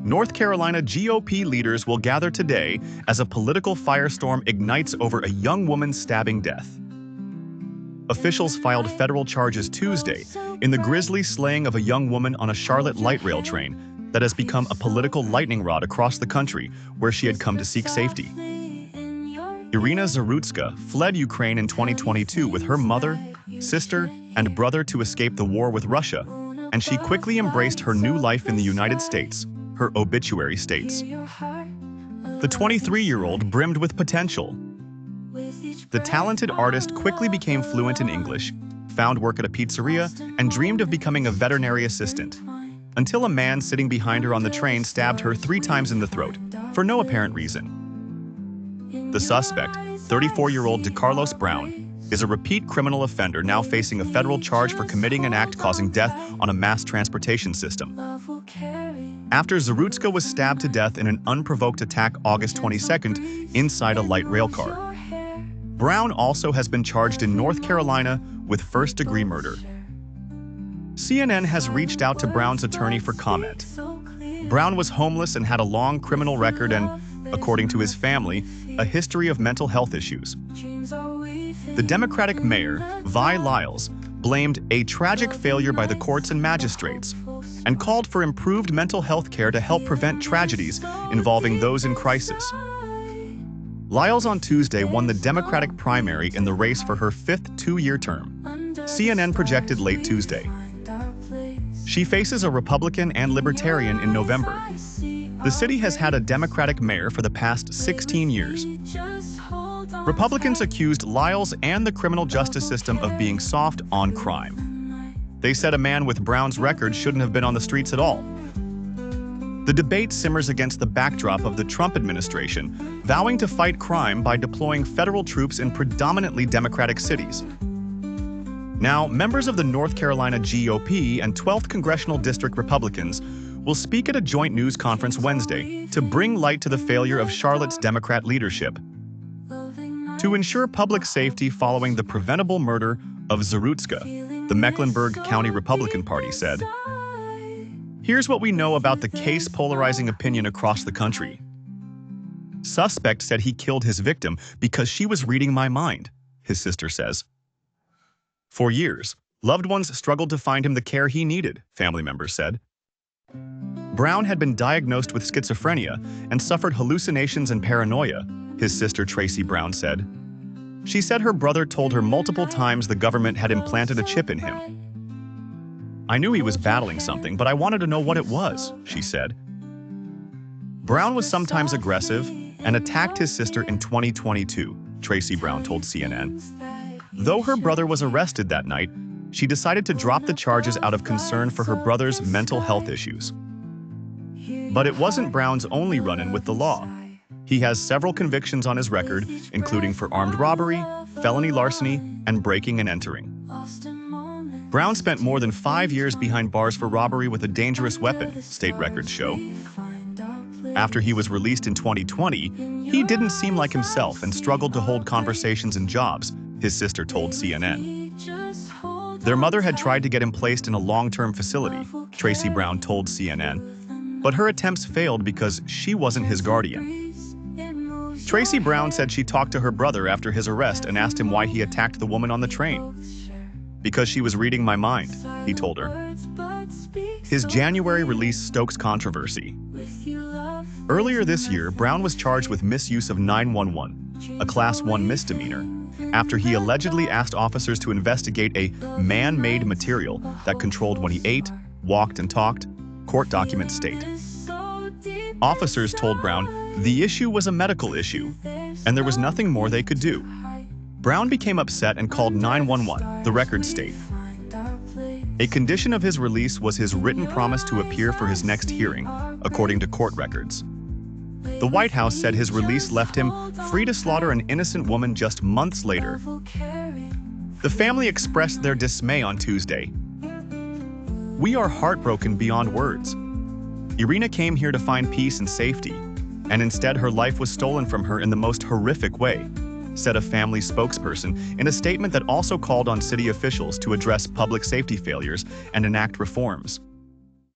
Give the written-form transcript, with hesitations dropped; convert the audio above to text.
North Carolina GOP leaders will gather today as a political firestorm ignites over a young woman's stabbing death. Officials filed federal charges Tuesday in the grisly slaying of a young woman on a Charlotte light rail train that has become a political lightning rod across the country where she had come to seek safety. Iryna Zarutska fled Ukraine in 2022 with her mother, sister, and brother to escape the war with Russia, and she quickly embraced her new life in the United States, her obituary states. The 23-year-old brimmed with potential. The talented artist quickly became fluent in English, found work at a pizzeria, and dreamed of becoming a veterinary assistant, until a man sitting behind her on the train stabbed her 3 times in the throat, for no apparent reason. The suspect, 34-year-old Decarlos Brown, is a repeat criminal offender now facing a federal charge for committing an act causing death on a mass transportation system. After Zarutska was stabbed to death in an unprovoked attack August 22nd inside a light rail car. Brown also has been charged in North Carolina with first-degree murder. CNN has reached out to Brown's attorney for comment. Brown was homeless and had a long criminal record and, according to his family, a history of mental health issues. The Democratic mayor, Vi Lyles, blamed a tragic failure by the courts and magistrates and called for improved mental health care to help prevent tragedies involving those in crisis. Lyles on Tuesday won the Democratic primary in the race for her 5th 2-year term. CNN projected late Tuesday. She faces a Republican and Libertarian in November. The city has had a Democratic mayor for the past 16 years. Republicans accused Lyles and the criminal justice system of being soft on crime. They said a man with Brown's record shouldn't have been on the streets at all. The debate simmers against the backdrop of the Trump administration vowing to fight crime by deploying federal troops in predominantly Democratic cities. Now, members of the North Carolina GOP and 12th Congressional District Republicans will speak at a joint news conference Wednesday to bring light to the failure of Charlotte's Democrat leadership. To ensure public safety following the preventable murder of Zarutska, the Mecklenburg County Republican Party said, "Here's what we know about the case polarizing opinion across the country. Suspect said he killed his victim because she was reading my mind," his sister says. For years, loved ones struggled to find him the care he needed, family members said. Brown had been diagnosed with schizophrenia and suffered hallucinations and paranoia, his sister Tracy Brown said. She said her brother told her multiple times the government had implanted a chip in him. "I knew he was battling something, but I wanted to know what it was," she said. Brown was sometimes aggressive and attacked his sister in 2022, Tracy Brown told CNN. Though her brother was arrested that night, she decided to drop the charges out of concern for her brother's mental health issues. But it wasn't Brown's only run-in with the law. He has several convictions on his record, including for armed robbery, felony larceny, and breaking and entering. Brown spent more than 5 years behind bars for robbery with a dangerous weapon, state records show. After he was released in 2020, he didn't seem like himself and struggled to hold conversations and jobs, his sister told CNN. Their mother had tried to get him placed in a long-term facility, Tracy Brown told CNN, but her attempts failed because she wasn't his guardian. Tracy Brown said she talked to her brother after his arrest and asked him why he attacked the woman on the train. "Because she was reading my mind," he told her. His January release stokes controversy. Earlier this year, Brown was charged with misuse of 911, a Class 1 misdemeanor, after he allegedly asked officers to investigate a man-made material that controlled when he ate, walked, and talked, court documents state. Officers told Brown the issue was a medical issue, and there was nothing more they could do. Brown became upset and called 911, the records state. A condition of his release was his written promise to appear for his next hearing, according to court records. The White House said his release left him free to slaughter an innocent woman just months later. The family expressed their dismay on Tuesday. "We are heartbroken beyond words. Irina came here to find peace and safety, and instead her life was stolen from her in the most horrific way," said a family spokesperson in a statement that also called on city officials to address public safety failures and enact reforms.